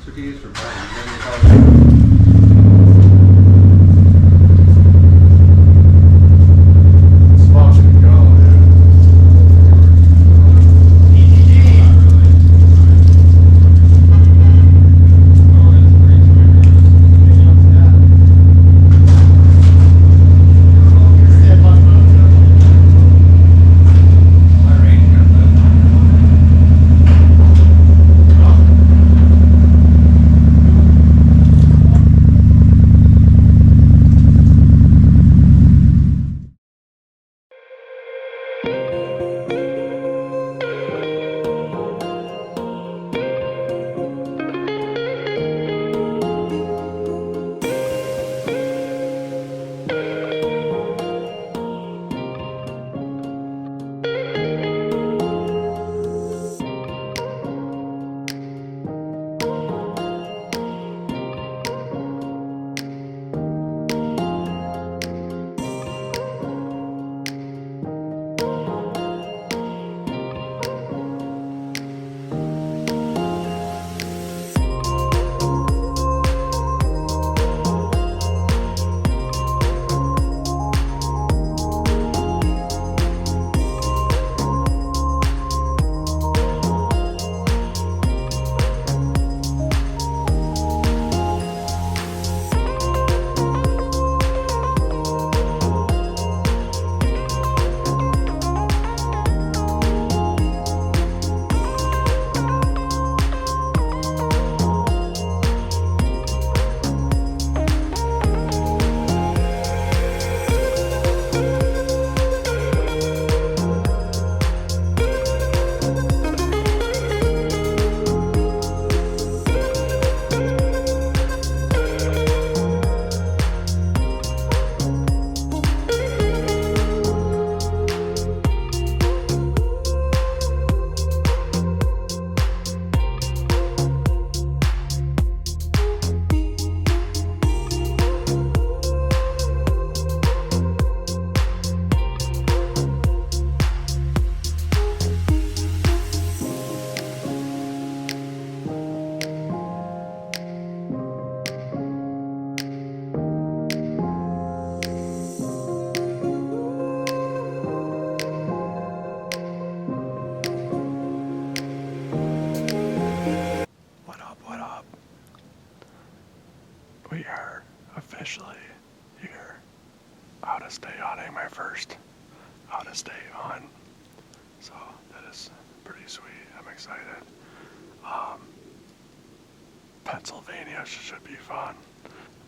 cookies for bread. Spot should go, What up? We are officially here. Out of state hunting, my first out of state hunt. So that is pretty sweet. I'm excited. Pennsylvania should be fun.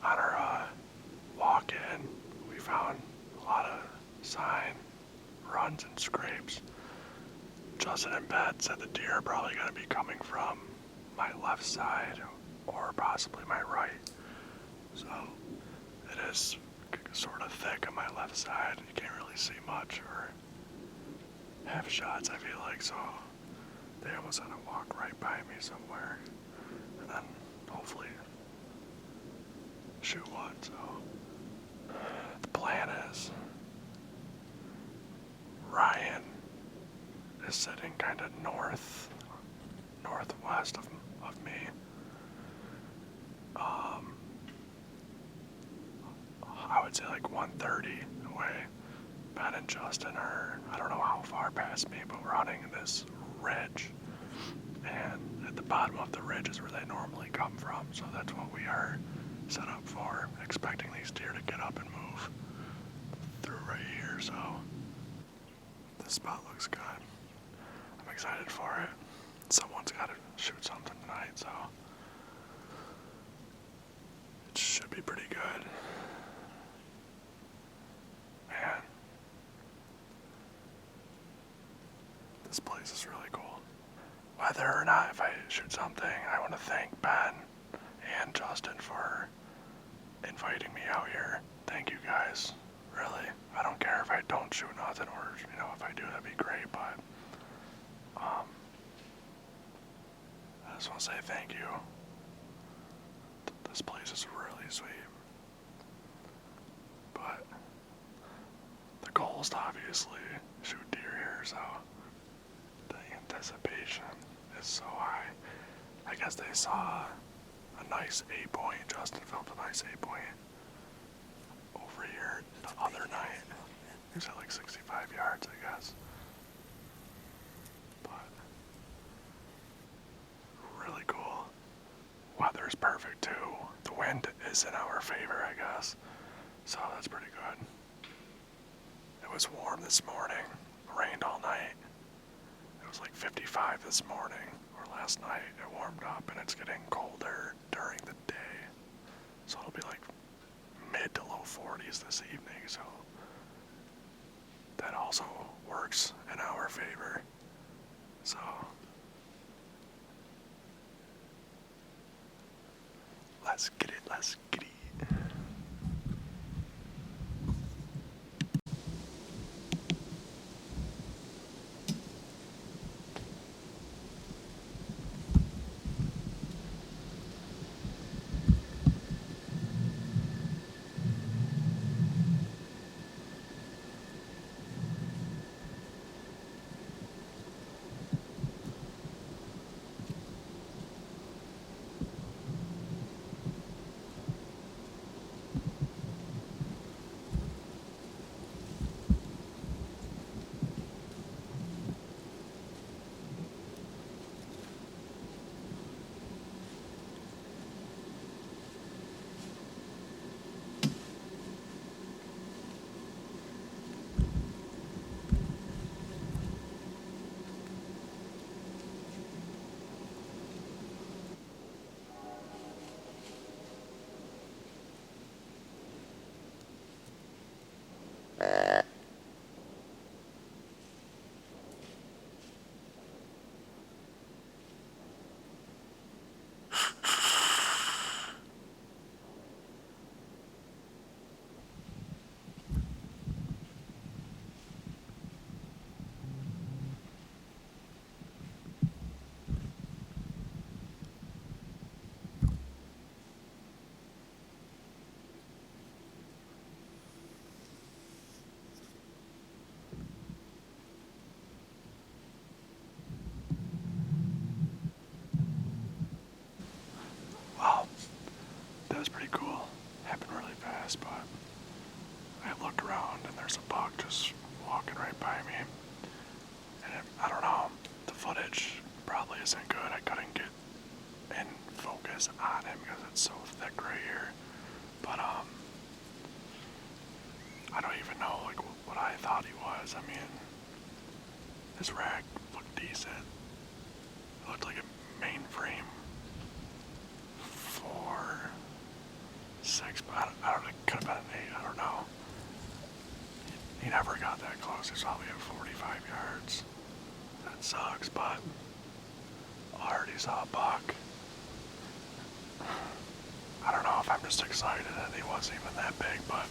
On our walk in, we found a lot of sign, runs, and scrapes. Justin and Pat said the deer are probably going to be coming from my left side or possibly my right. So it is sort of thick on my left side. You can't really see much or have shots, I feel like, so they almost had to walk right by me somewhere and then hopefully shoot one. So the plan is Ryan is sitting kind of northwest of me. I would say like 130 away. Ben and Justin are, I don't know how far past me, but we're hunting this ridge. And at the bottom of the ridge is where they normally come from. So that's what we are set up for, expecting these deer to get up and move through right here. So this spot looks good. I'm excited for it. Someone's got to shoot something tonight, so it should be pretty good. Man, this place is really cool. Whether or not if I shoot something, I want to thank Ben and Justin for inviting me out here. Thank you guys. Really. I don't care if I don't shoot nothing or, if I do, that'd be great, but I just want to say thank you. This place is really sweet. But the goal is to obviously shoot deer here, so the anticipation is so high. I guess they saw a nice 8-point. Justin filmed a nice 8-point over here the other night. He was at like 65 yards, I guess. But really cool. Weather's perfect too. The wind is in our favor, I guess. So that's pretty good. It was warm this morning. Rained all night. It was like 55 this morning, or last night. It warmed up, and it's getting colder during the day. So it'll be like mid to low 40s this evening, so that also works in our favor. So let's get it, let's get it. Wow, that was pretty cool. Happened really fast, but I looked around and there's a buck just walking right by me. And I don't know, the footage probably isn't good. I couldn't get in focus on him because it's so thick right here. But I don't even know like what I thought he was. I mean, his rack looked decent. It looked like a mainframe 4.6, but I don't know, it could have been an 8, I don't know. He never got that close. He's probably at 45 yards. That sucks, but I already saw a buck. I don't know if I'm just excited that he wasn't even that big, but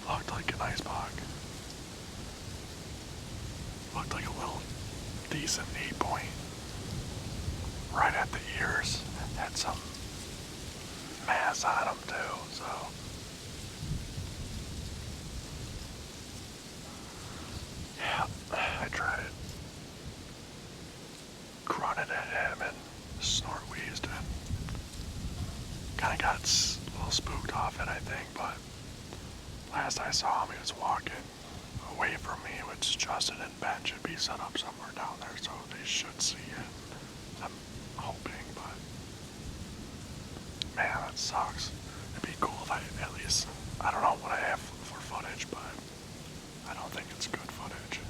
looked like a nice buck. Looked like a little decent 8-point. Right at the ears. Had some mass on him too, so. Yeah, I tried grunted at him and snort wheezed and kind of got a little spooked off it, I think, but last I saw him, he was walking away from me, which Justin and Ben should be set up somewhere down there, so they should see it. I'm hoping, but man, that sucks. It'd be cool if I at least, I don't know what I have for footage, but I don't think it's good footage.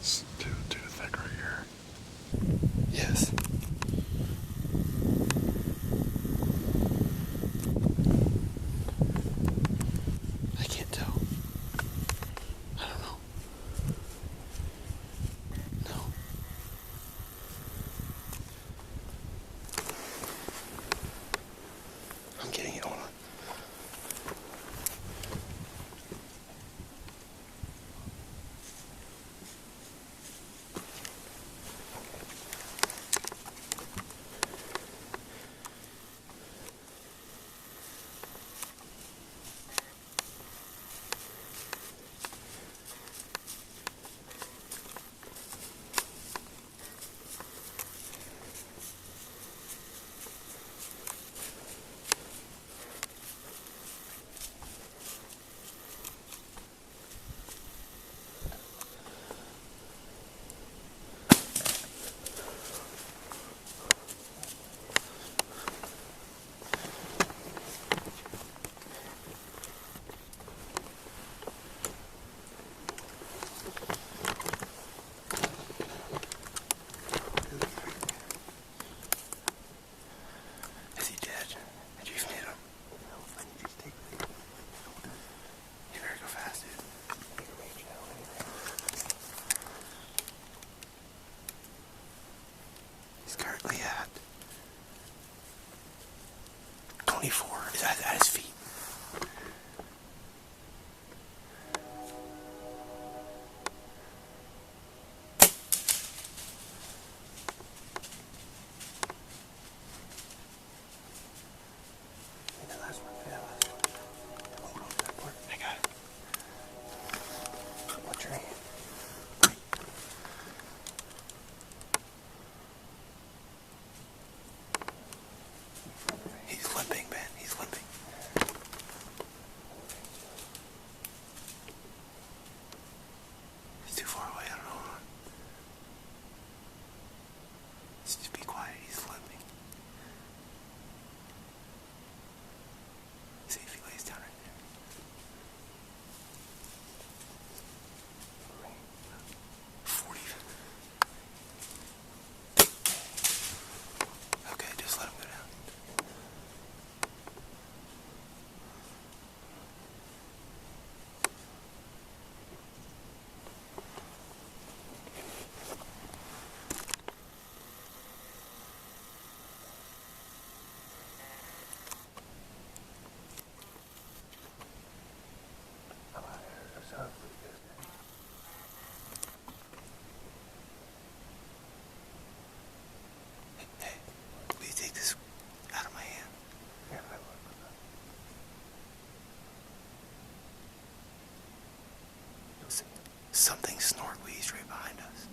It's too thick right here. Yes. I can't tell. I don't know. No. I'm 24 is at his feet. I got it. What's your hand? He's limping, Ben. He's limping. He's too far away. I don't know. Just be quiet. He's limping. See if he lays down right there. 40. Okay, just let him go down. Hey, will you take this out of my hand? Yeah, I will. You'll see. Something snort wheezed right behind us.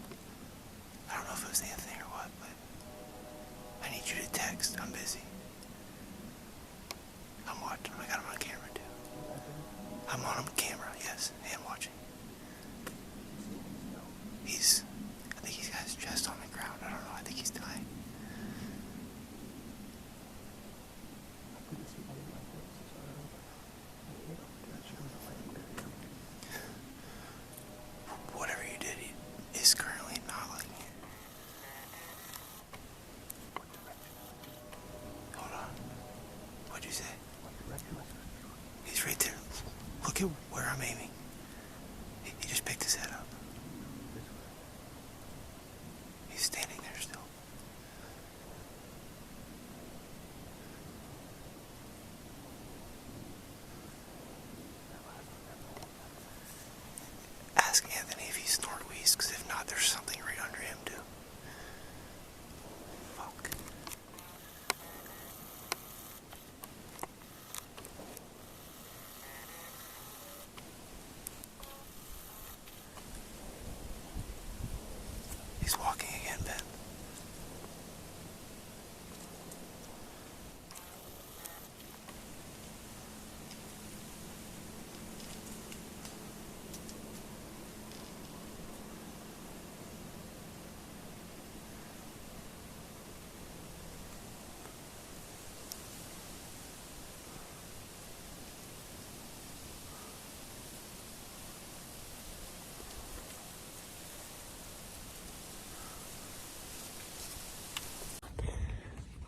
I don't know if it was Anthony or what, but I need you to text. I'm busy. I'm watching. I got him on camera too. I'm on camera, yes, and watching. I think he's got his chest on the ground. I don't know. I think he's dying. Whatever you did is currently not liking it. Hold on. What'd you say? He's right there. Look at where I'm aiming. He just picked his head up. He's standing there still. Ask Anthony if he snort wheezed, because if not, there's something right under him too. Fuck. He's walking again, Ben.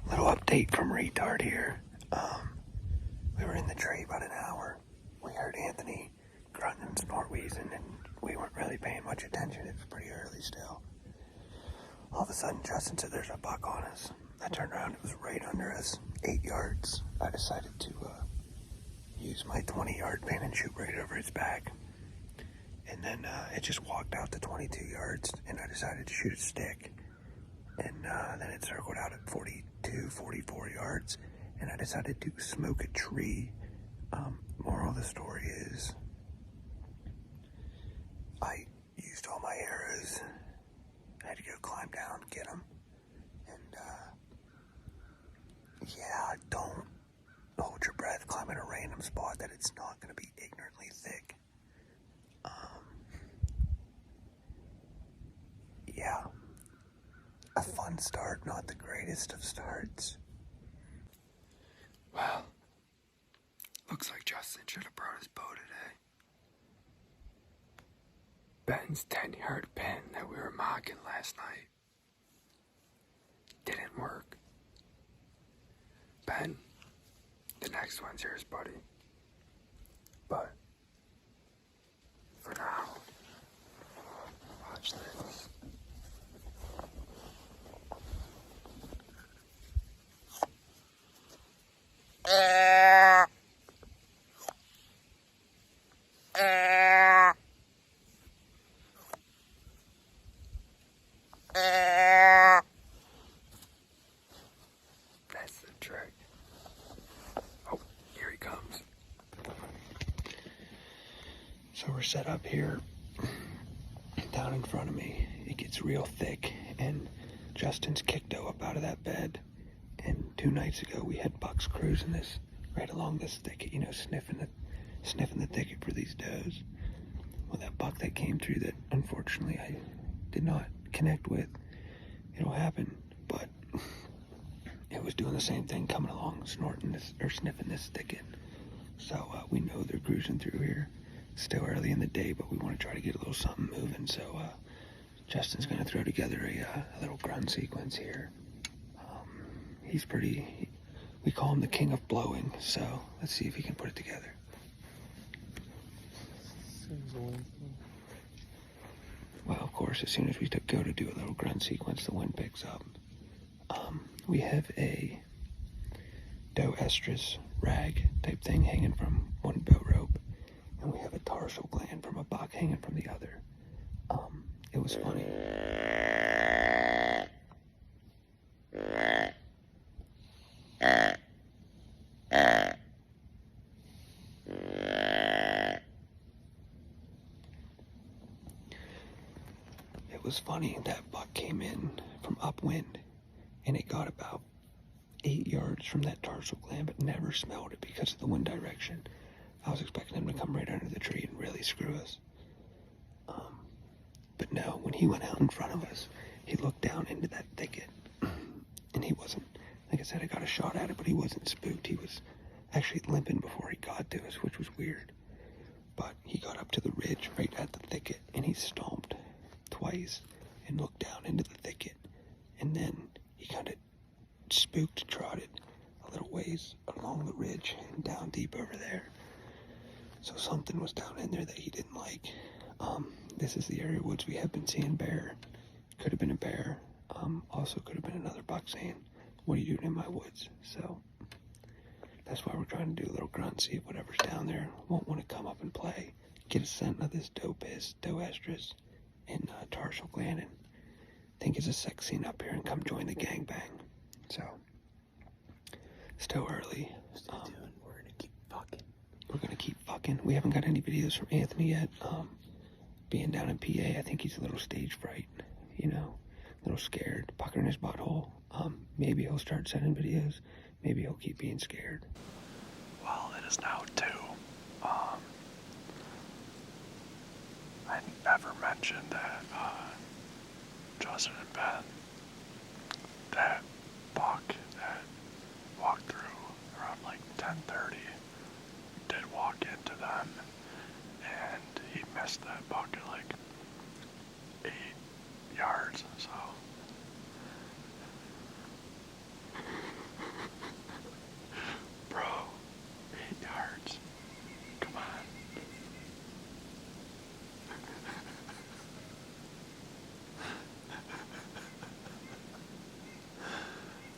Little update from retard here. We were in the tree about an hour. We heard Anthony grunting and snort wheezing, and we weren't really paying much attention. It was pretty early still. All of a sudden, Justin said there's a buck on us. I turned around, it was right under us, 8 yards. I decided to use my 20-yard pin and shoot right over its back. And then it just walked out to 22 yards, and I decided to shoot a stick. And then it circled out at 42, 44 yards, and I decided to smoke a tree. Moral of the story is, I used all my arrows. I had to go climb down, get them. And, yeah, don't hold your breath, climb in a random spot that it's not going to be ignorantly thick. Yeah. A fun start, not the greatest of starts. Well, looks like Justin should have brought his bow today. Ben's 10-yard pin that we were mocking last night didn't work. Ben, the next one's yours, buddy. But for now, watch this. set up here down in front of me. It gets real thick, and Justin's kicked Doe up out of that bed. And 2 nights ago, we had bucks cruising this right along this thicket, you know, sniffing the thicket for these does. Well, that buck that came through that unfortunately I did not connect with, it'll happen, but it was doing the same thing, coming along, snorting this or sniffing this thicket. So we know they're cruising through here. Still early in the day, but we want to try to get a little something moving. So Justin's going to throw together a little grunt sequence here. He's pretty, we call him the king of blowing, so let's see if he can put it together. Well, of course, as soon as we go to do a little grunt sequence, the wind picks up. We have a doe estrus rag type thing hanging from one boat rope, and we have a tarsal gland from a buck hanging from the other. It was funny. It was funny, that buck came in from upwind, and it got about 8 yards from that tarsal gland, but never smelled it because of the wind direction. I was expecting him to come right under the tree and really screw us. But no, when he went out in front of us, he looked down into that thicket, and he wasn't, like I said, I got a shot at it, but he wasn't spooked. He was actually limping before he got to us, which was weird. But he got up to the ridge right at the thicket, and he stomped twice and looked down into the thicket, and then he kind of spooked, trotted a little ways along the ridge and down deep over there. So something was down in there that he didn't like. This is the area of woods we have been seeing bear. Could have been a bear. Also could have been another buck saying, "What are you doing in my woods?" So that's why we're trying to do a little grunt, see if whatever's down there won't want to come up and play. Get a scent of this doe estrus, and tarsal gland, and think it's a sex scene up here and come join the gangbang. So, still early. We're gonna keep fucking. We're gonna keep fucking. We haven't got any videos from Anthony yet. Being down in PA, I think he's a little stage fright, you know, a little scared, puckering his butthole. Maybe he'll start sending videos. Maybe he'll keep being scared. Well, it is now 2. I never mentioned that Justin and Ben, that buck that walked through around like 10:30, did walk into them, and he missed that buck at like 8 yards, so. Bro, 8 yards. Come on.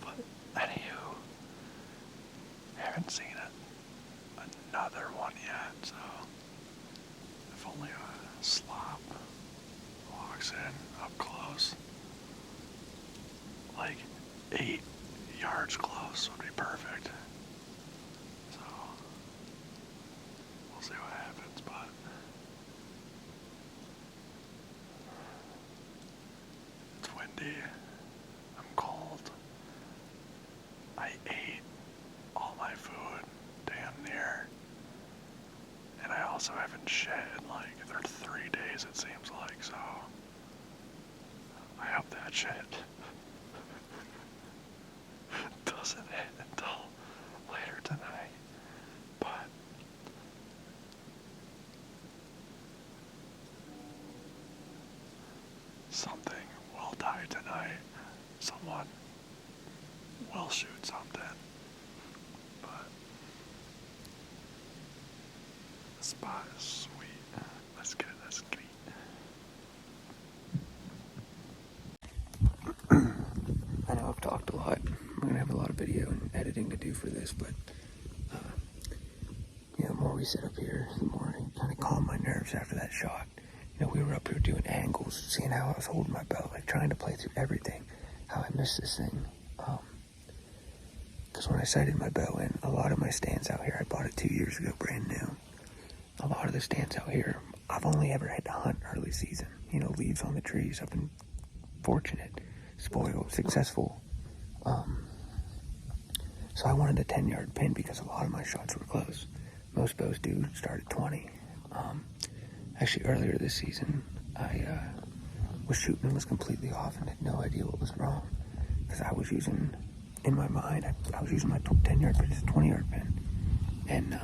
But anywho, haven't seen another one yet, so if only a slop walks in up close, like 8 yards close would be perfect. So we'll see what happens, but it's windy, I'm cold, I ate all my food, damn near, and I also haven't shit in like 3 days it seems like, so I hope that shit doesn't hit until later tonight, but something will die tonight. Someone will shoot something, but the spot is sweet. Let's get it, let's get it. I know I've talked a lot. We're gonna have a lot of video and editing to do for this, but the more we sit up here, the more I kind of calm my nerves after that shot. You know, we were up here doing angles, seeing how I was holding my bow, like trying to play through everything, how I missed this thing. Because when I sighted my bow in, a lot of my stands out here, I bought it 2 years ago, brand new. A lot of the stands out here I've only ever had to hunt early season. You know, leaves on the trees. I've been fortunate, spoiled, successful. So I wanted a 10-yard pin because a lot of my shots were close. Most bows do start at 20. Actually, earlier this season, I was shooting and was completely off and had no idea what was wrong. Because I was using, in my mind, I was using my 10-yard pin as a 20-yard pin. And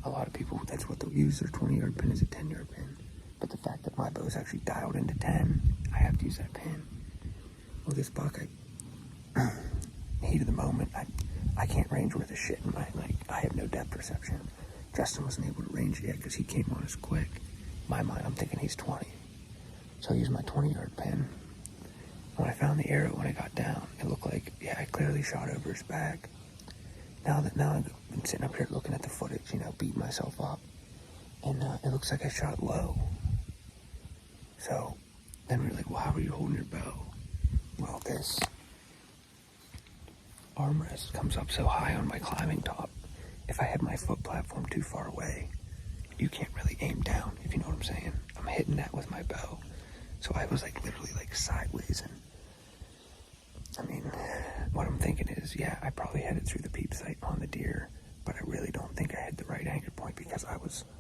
a lot of people, that's what they'll use, their 20-yard pin as a 10-yard pin. But the fact that my bow is actually dialed into 10, I have to use that pin. Well, this buck, heat of the moment, I can't range worth a shit in my, I have no depth perception. Justin wasn't able to range yet because he came on as quick. In my mind, I'm thinking he's 20. So I used my 20-yard pin. When I found the arrow, when I got down, it looked like, yeah, I clearly shot over his back. Now I've been sitting up here looking at the footage, beating myself up. And it looks like I shot low. So then we were like, well, how are you holding your bow? Well, this armrest comes up so high on my climbing top. If I have my foot platform too far away, you can't really aim down, if you know what I'm saying. I'm hitting that with my bow. So I was literally sideways. And I mean, what I'm thinking is, yeah, I probably had it through the peep sight on the deer, but I really don't think I had the right anchor point because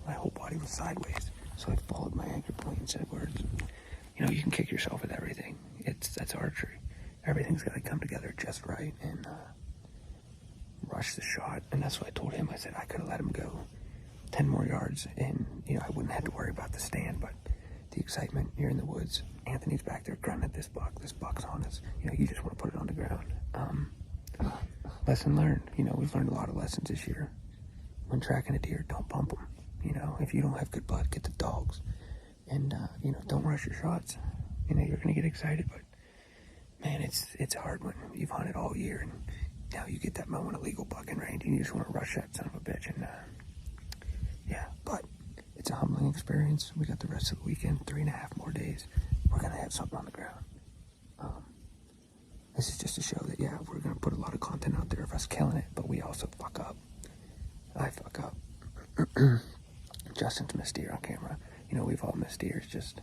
my whole body was sideways. So I followed my anchor point instead words. You can kick yourself with everything. That's archery. Everything's got to come together just right and rush the shot. And that's what I told him. I said I could have let him go 10 more yards and, I wouldn't have to worry about the stand, but the excitement, you're in the woods. Anthony's back there grunting at this buck. This buck's on us. You just want to put it on the ground. Lesson learned. We've learned a lot of lessons this year. When tracking a deer, don't pump them. If you don't have good blood, get the dogs. And, don't rush your shots. You're going to get excited, but, man, it's hard when you've hunted all year and now you get that moment of legal buck in range and you just want to rush that son of a bitch. And, yeah, but it's a humbling experience. We got the rest of the weekend, 3.5 more days. We're going to have something on the ground. This is just to show that, yeah, we're going to put a lot of content out there of us killing it, but we also fuck up. I fuck up. Justin's missed deer on camera. We've all missed deer. It's just,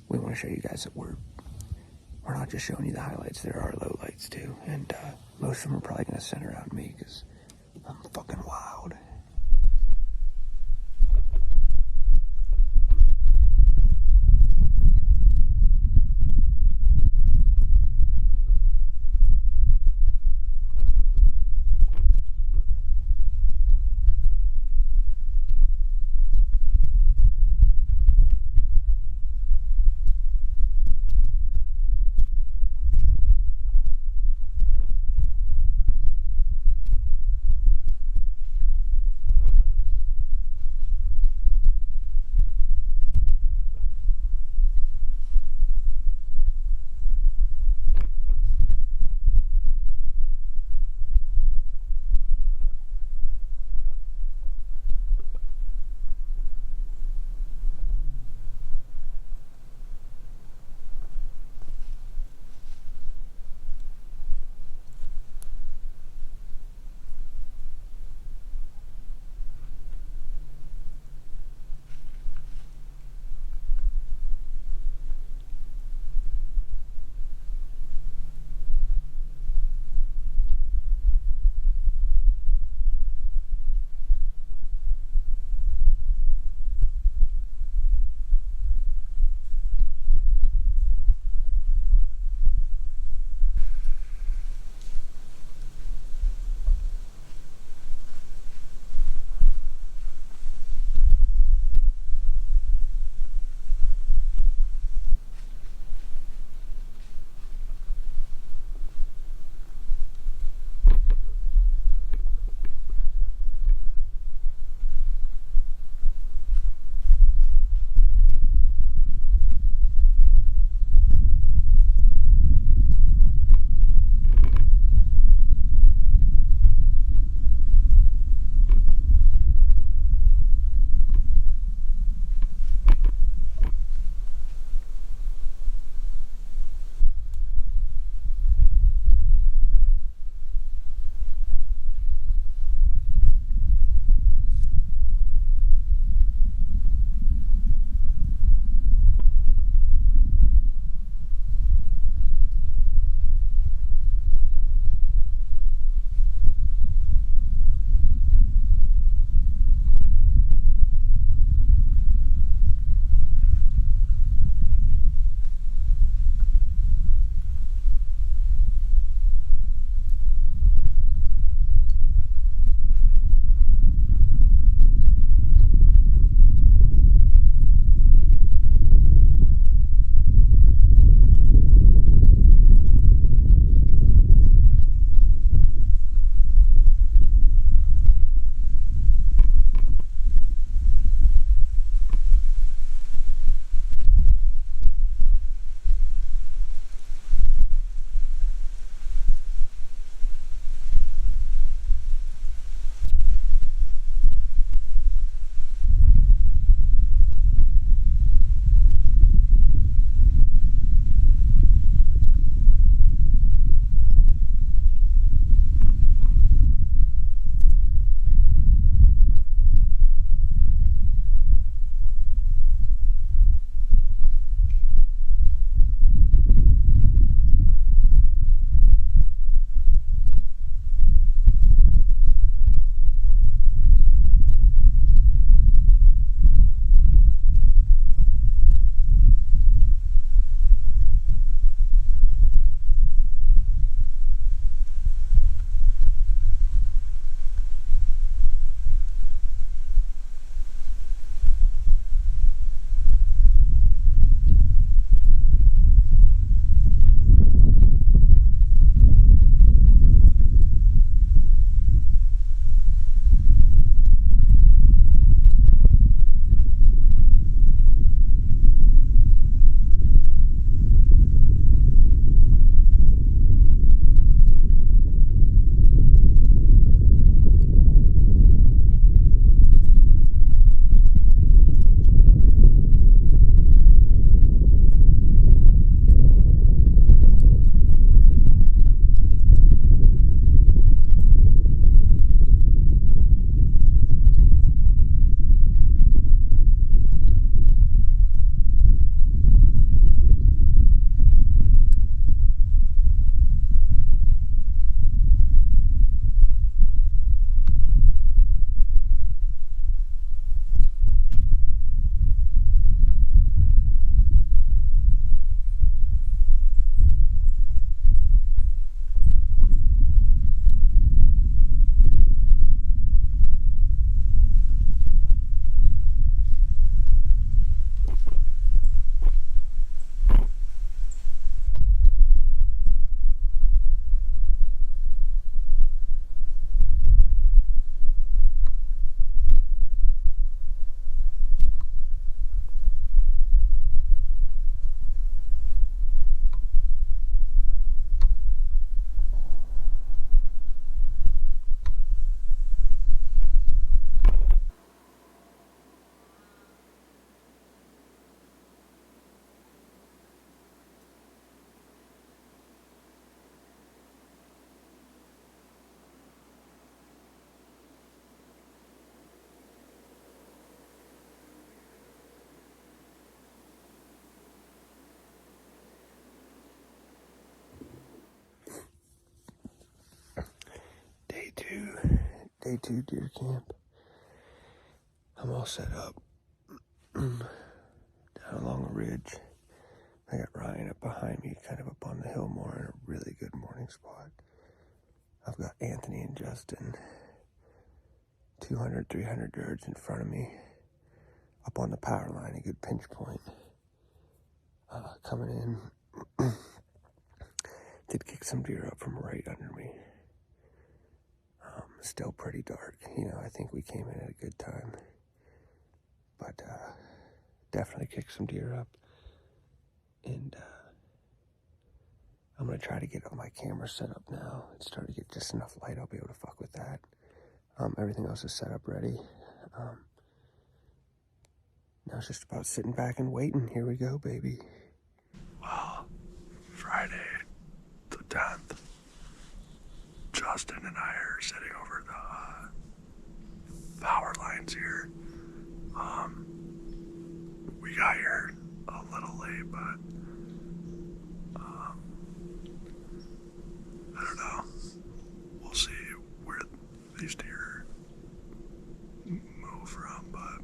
we want to show you guys that we're not just showing you the highlights. There are lowlights too. And most of them are probably going to center around me because I'm fucking wild. Day two deer camp. I'm all set up. Down along a ridge. I got Ryan up behind me, kind of up on the hill more in a really good morning spot. I've got Anthony and Justin 200, 300 yards in front of me. Up on the power line, a good pinch point. Coming in. Did kick some deer up from right under me. Still pretty dark. I think we came in at a good time. But definitely kicked some deer up. And I'm going to try to get my camera set up now. It's starting to get just enough light. I'll be able to fuck with that. Everything else is set up ready. Now it's just about sitting back and waiting. Here we go, baby. Well, Friday the 10th, Justin and I are sitting over the power lines here. We got here a little late, but I don't know. We'll see where these deer move from, but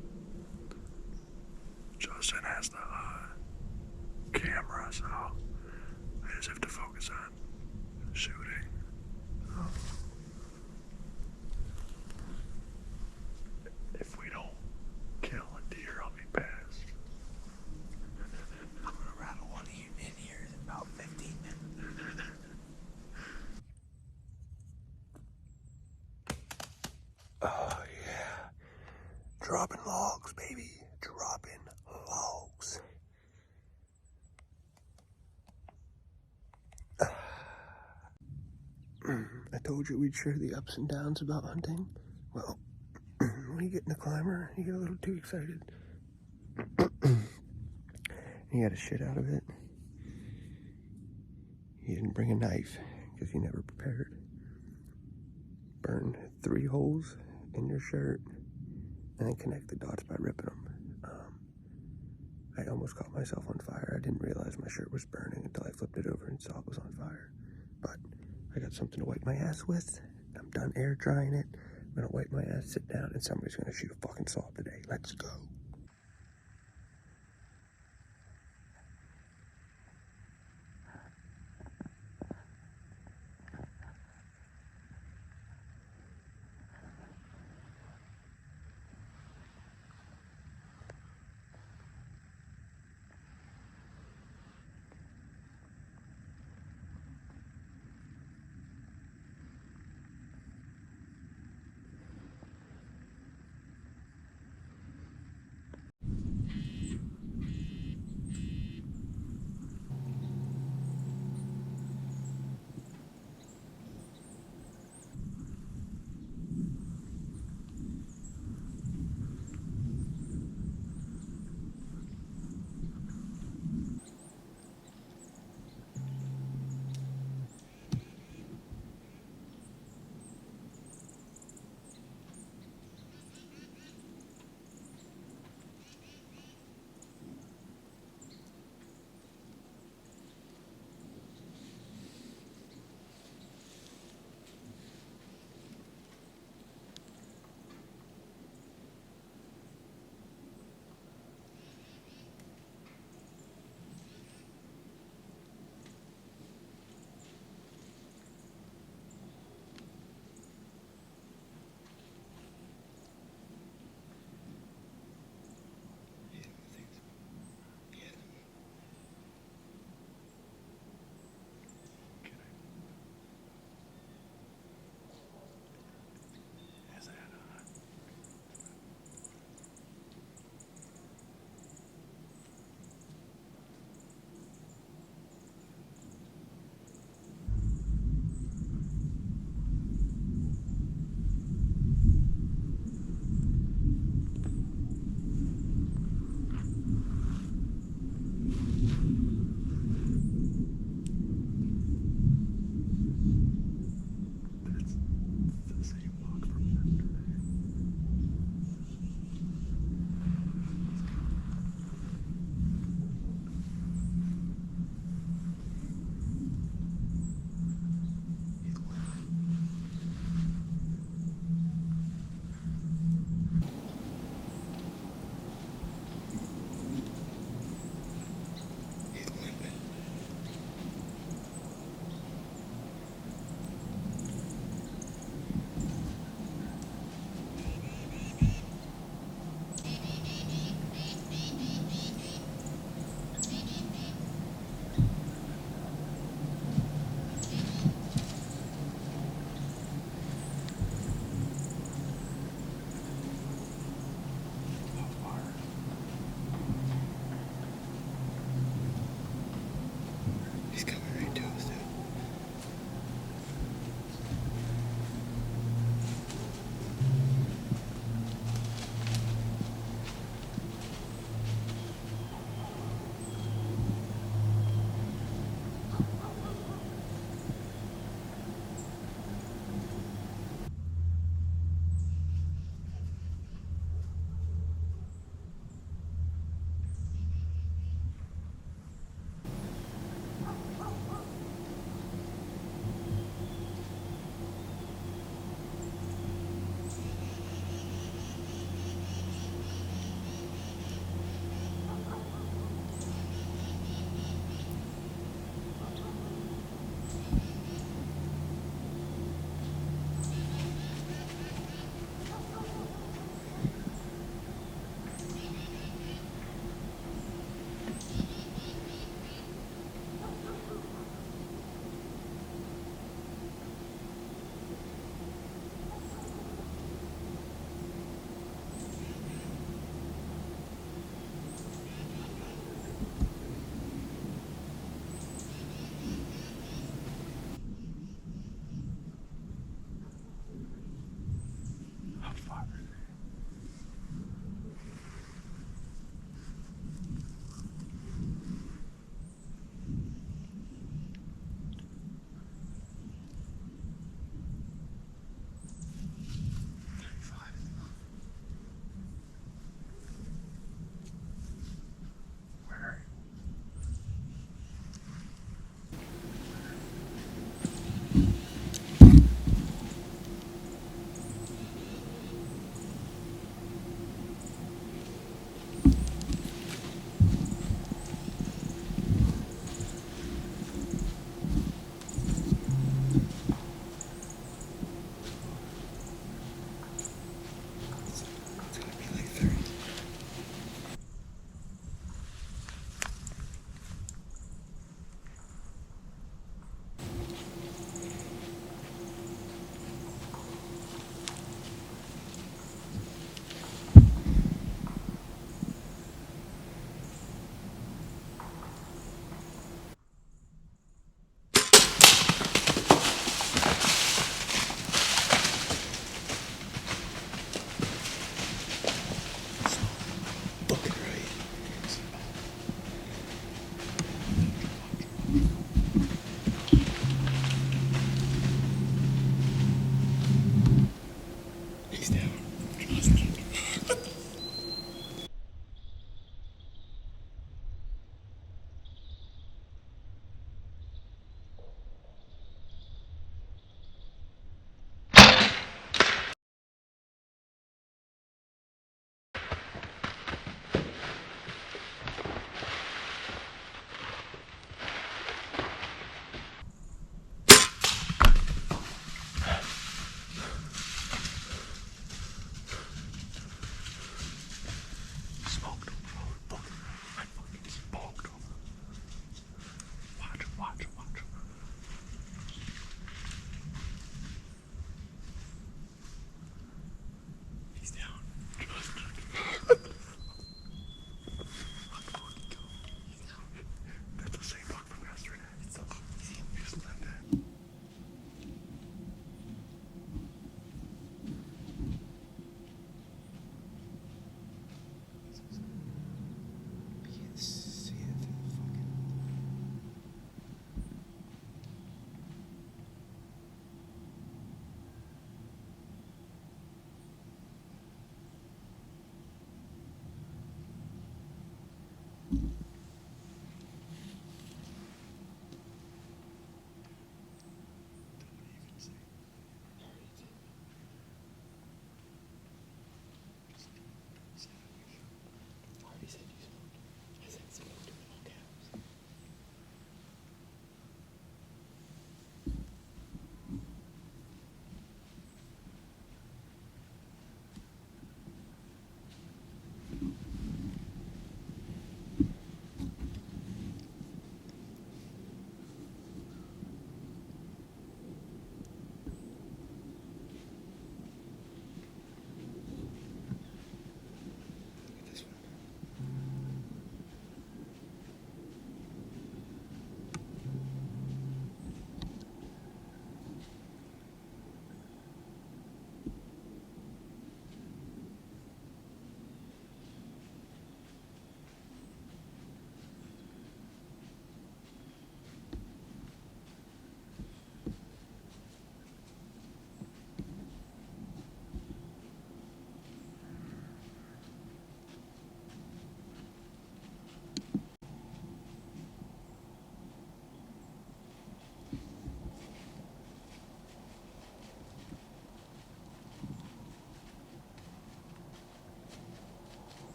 Justin has the camera, so I just have to focus on shooting. If we don't kill a deer, I'll be pissed. I'm gonna rattle one of you in here in about 15 minutes. Oh yeah. Dropping logs, baby. Dropping logs. I told you we'd share the ups and downs about hunting. Well, when you get in the climber, you get a little too excited. You got a shit out of it. You didn't bring a knife because you never prepared. Burn 3 holes in your shirt and then connect the dots by ripping them. I almost caught myself on fire. I didn't realize my shirt was burning until I flipped it over and saw it was on fire. But I got something to wipe my ass with. I'm done air drying it. I'm gonna wipe my ass, sit down, and somebody's gonna shoot a fucking saw today. Let's go.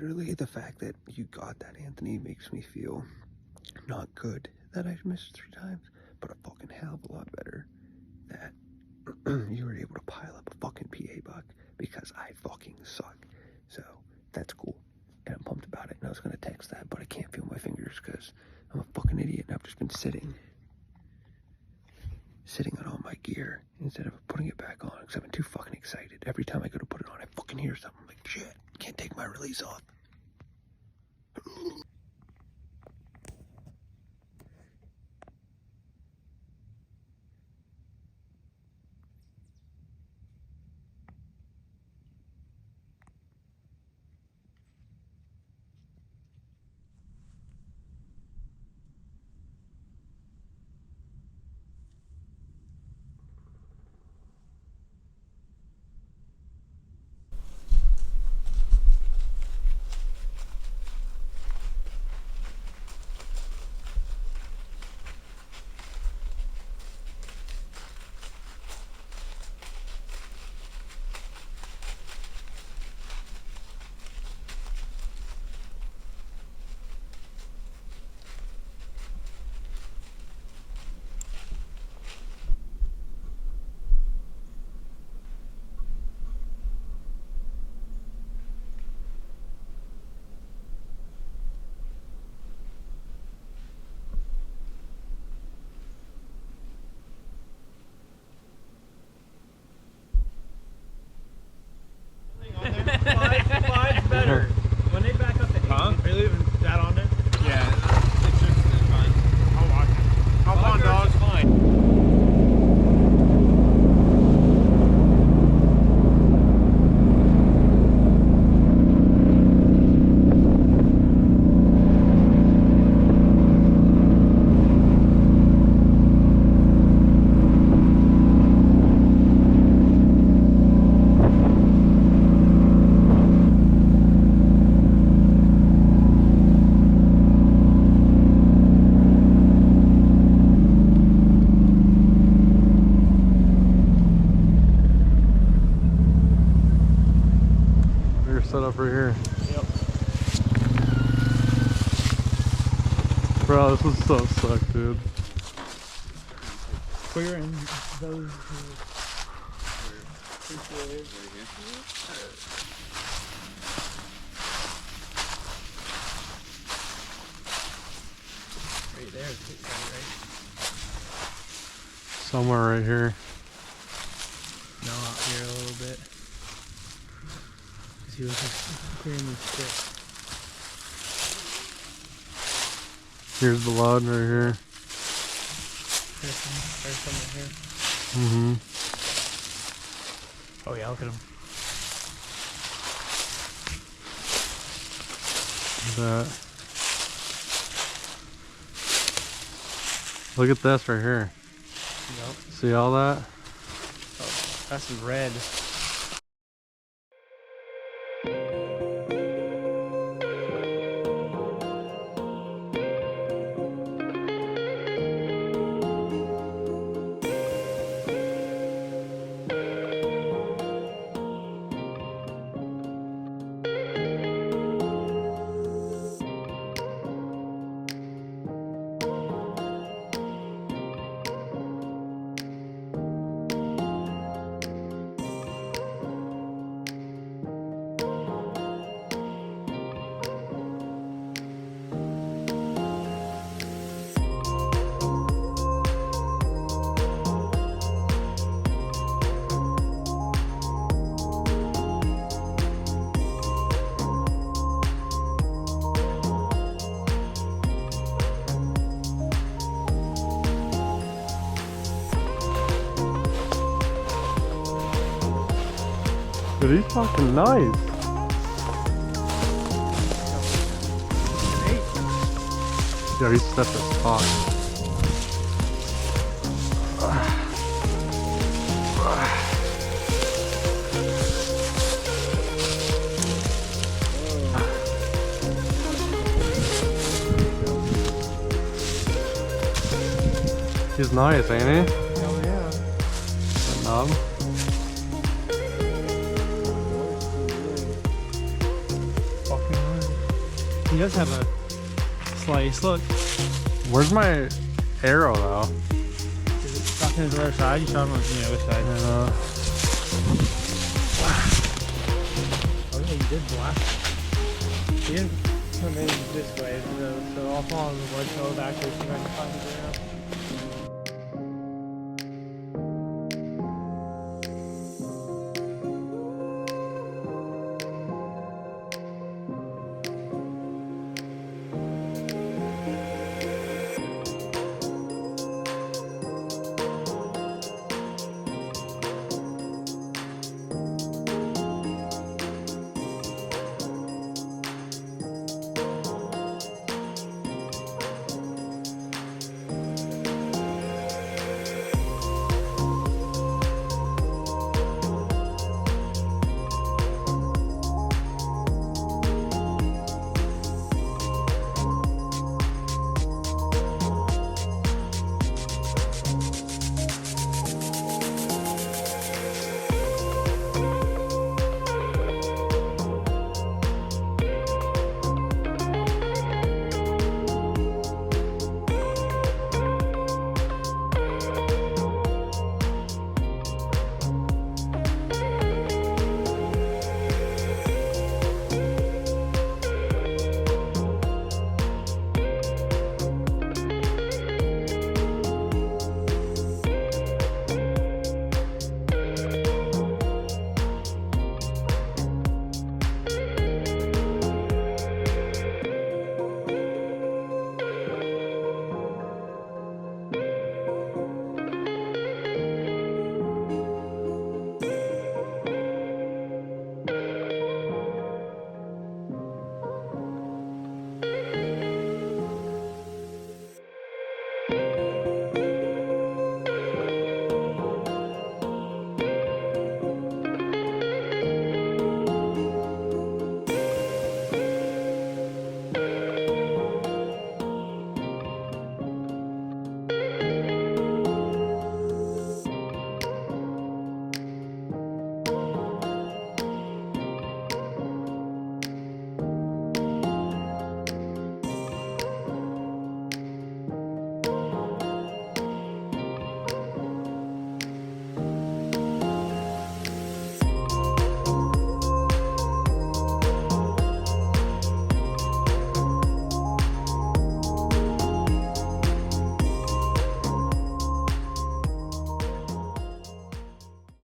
literally the fact that you got that, Anthony, makes me feel not good that I missed 3 times, but a fucking hell of a lot better that you were able to pile up a fucking PA buck because I fucking suck. So that's cool. And I'm pumped about it. And I was gonna text that, but I can't feel my fingers because I'm a fucking idiot and I've just been sitting on all my gear instead of putting it back on because I've been too fucking excited. Every time I go to put it on, I fucking hear something. I'm like, shit, can't take my release off. Five's better. When they back up to 8, are you leaving that on there? Yeah, it's fine. I'll watch it. Hop on, dog. Fine. Set up right here. Yep. Bro, this is so sick, dude. Clear in those. Right there, right? Somewhere right here. No, out here a little bit. He was just clearing the stick. Here's the blood right here. There's some right here. Mm-hmm. Oh yeah, look at him. That. Look at this right here. Yep. See all that? Oh, that's red. Dude, he's fucking nice. Yeah, he's stepped as fuck. He's nice, ain't he? Hell yeah. Knob. Fucking he does have a slice. Look. Where's my arrow though? Is it stuck in his other side? You shot him on the other side. Oh yeah, you did blast him. He didn't come in this way, so I'll fall on the wood, go back to see if I can find the arrow.